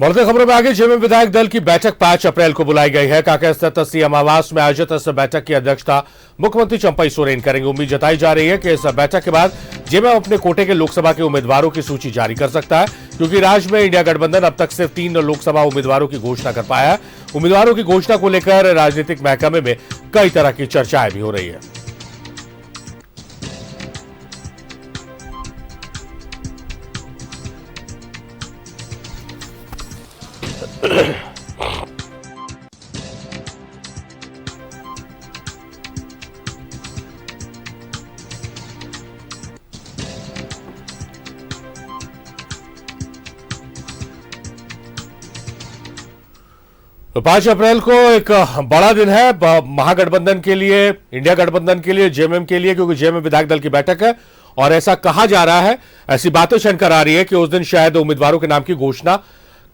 बढ़ते खबरों में आगे जेएमएम विधायक दल की बैठक 5 अप्रैल को बुलाई गई है। काका स्थित सीएम आवास में आयोजित इस बैठक की अध्यक्षता मुख्यमंत्री चंपई सोरेन करेंगे। उम्मीद जताई जा रही है कि इस बैठक के बाद जेएमएम अपने कोटे के लोकसभा के उम्मीदवारों की सूची जारी कर सकता है, क्योंकि राज्य में इंडिया गठबंधन अब तक सिर्फ 3 लोकसभा उम्मीदवारों की घोषणा कर पाया है। उम्मीदवारों की घोषणा को लेकर राजनीतिक महकमे में कई तरह की चर्चाएं भी हो रही है। तो 5 अप्रैल को एक बड़ा दिन है महागठबंधन के लिए, इंडिया गठबंधन के लिए, जेएमएम के लिए, क्योंकि जेएमएम विधायक दल की बैठक है और ऐसा कहा जा रहा है, ऐसी बातें चलकर आ रही है कि उस दिन शायद उम्मीदवारों के नाम की घोषणा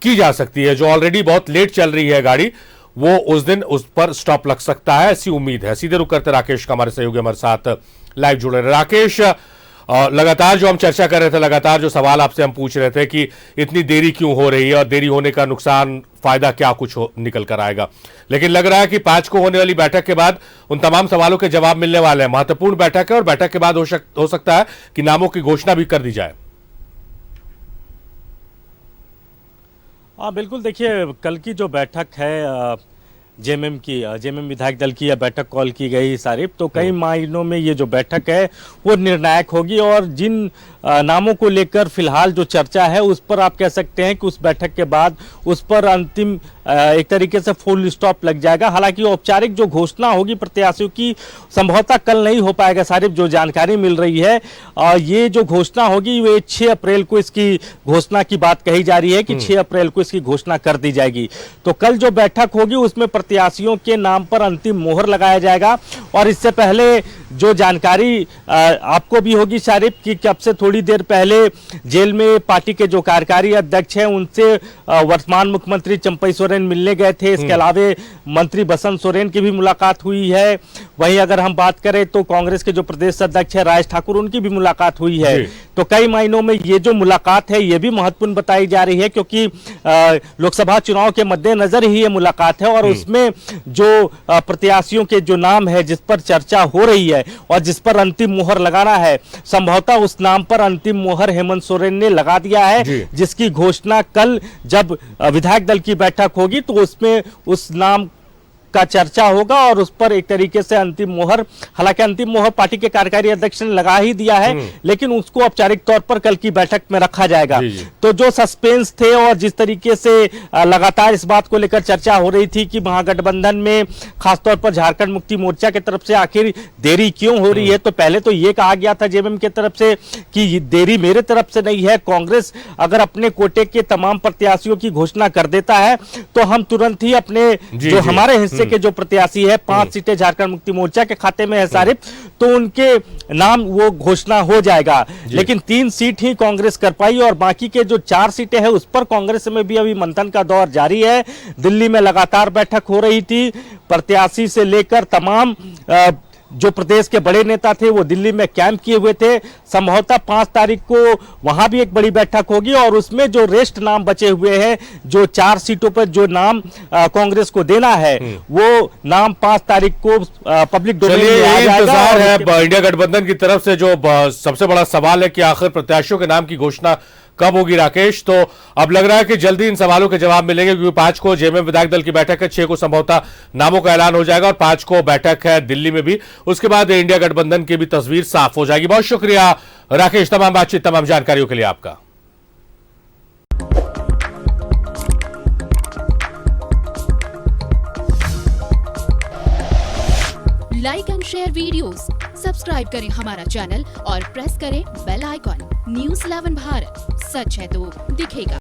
की जा सकती है। जो ऑलरेडी बहुत लेट चल रही है गाड़ी, वो उस दिन उस पर स्टॉप लग सकता है, ऐसी उम्मीद है। सीधे रुक करते राकेश का हमारे सहयोगी हमारे साथ लाइव जुड़े रहे। राकेश, लगातार जो हम चर्चा कर रहे थे, लगातार जो सवाल आपसे हम पूछ रहे थे कि इतनी देरी क्यों हो रही है और देरी होने का नुकसान फायदा क्या कुछ निकल कर आएगा, लेकिन लग रहा है कि 5 को होने वाली बैठक के बाद उन तमाम सवालों के जवाब मिलने वाले हैं। महत्वपूर्ण बैठक है और बैठक के बाद हो सकता है कि नामों की घोषणा भी कर दी जाए। हाँ बिल्कुल, देखिए कल की जो बैठक है जेएमएम विधायक दल की यह बैठक कॉल की गई सारिफ, तो कई मायनों में ये जो बैठक है वो निर्णायक होगी और जिन नामों को लेकर फिलहाल जो चर्चा है उस पर आप कह सकते हैं कि उस बैठक के बाद उस पर अंतिम एक तरीके से फुल स्टॉप लग जाएगा। हालांकि औपचारिक जो घोषणा होगी प्रत्याशियों की संभवतः कल नहीं हो पाएगा सारिफ, जो जानकारी मिल रही है। ये जो घोषणा होगी वे 6 अप्रैल को इसकी घोषणा की बात कही जा रही है कि 6 अप्रैल को इसकी घोषणा कर दी जाएगी। तो कल जो बैठक होगी उसमें प्रत्याशियों के नाम पर अंतिम मोहर लगाया जाएगा। और इससे पहले जो जानकारी आपको भी होगी शारिफ कि कब से थोड़ी देर पहले जेल में पार्टी के जो कार्यकारी अध्यक्ष हैं उनसे वर्तमान मुख्यमंत्री चंपई सोरेन मिलने गए थे। इसके अलावा मंत्री बसंत सोरेन की भी मुलाकात हुई है। वहीं अगर हम बात करें तो कांग्रेस के जो प्रदेश अध्यक्ष है राज ठाकुर, उनकी भी मुलाकात हुई है। तो कई मायनों में ये जो मुलाकात है ये भी महत्वपूर्ण बताई जा रही है, क्योंकि लोकसभा चुनाव के मद्देनजर ही ये मुलाकात है और उसमें जो प्रत्याशियों के जो नाम है जिस पर चर्चा हो रही है और जिस पर अंतिम मोहर लगाना है, संभवतः उस नाम पर अंतिम मोहर हेमंत सोरेन ने लगा दिया है, जिसकी घोषणा कल जब विधायक दल की बैठक होगी तो उसमें उस नाम का चर्चा होगा और उस पर एक तरीके से अंतिम मोहर, हालांकि अंतिम मोहर पार्टी के कार्यकारी अध्यक्ष ने लगा ही दिया है, लेकिन उसको औपचारिक तौर पर कल की बैठक में रखा जाएगा। तो जो सस्पेंस थे और जिस तरीके से लगातार इस बात को लेकर चर्चा हो रही थी कि महागठबंधन में खासतौर पर झारखंड मुक्ति मोर्चा की तरफ से आखिर देरी क्यों हो रही है, तो पहले तो ये कहा गया था जेएमएम की तरफ से कि देरी मेरे तरफ से नहीं है, कांग्रेस अगर अपने कोटे के तमाम प्रत्याशियों की घोषणा कर देता है तो हम तुरंत ही अपने जो हमारे हिस्से के जो प्रत्याशी है 5 सीटें झारखंड मुक्ति मोर्चा के खाते में है सारिफ, तो उनके नाम वो घोषणा हो जाएगा। लेकिन 3 सीट ही कांग्रेस कर पाई और बाकी के जो 4 सीटें हैं उस पर कांग्रेस में भी अभी मंथन का दौर जारी है। दिल्ली में लगातार बैठक हो रही थी, प्रत्याशी से लेकर तमाम जो प्रदेश के बड़े नेता थे वो दिल्ली में कैंप किए हुए थे। संभवतः 5 तारीख को वहां भी एक बड़ी बैठक होगी और उसमें जो रेस्ट नाम बचे हुए हैं, जो 4 सीटों पर जो नाम कांग्रेस को देना है, वो नाम 5 तारीख को पब्लिक डोमेन में आ जाएगा। इंतजार है इंडिया गठबंधन की तरफ से। जो सबसे बड़ा सवाल है कि आखिर प्रत्याशियों के नाम की घोषणा कब होगी राकेश, तो अब लग रहा है कि जल्दी इन सवालों के जवाब मिलेंगे, क्योंकि 5 को जेएमएम विधायक दल की बैठक है, 6 को संभवतः नामों का ऐलान हो जाएगा और 5 को बैठक है दिल्ली में भी। उसके बाद इंडिया गठबंधन की भी तस्वीर साफ हो जाएगी। बहुत शुक्रिया राकेश, तमाम बातचीत, तमाम जानकारियों के लिए आपका। Like and share videos, subscribe करें हमारा चैनल और प्रेस करें बेल आइकॉन। न्यूज़ 11 भारत, सच है तो दिखेगा।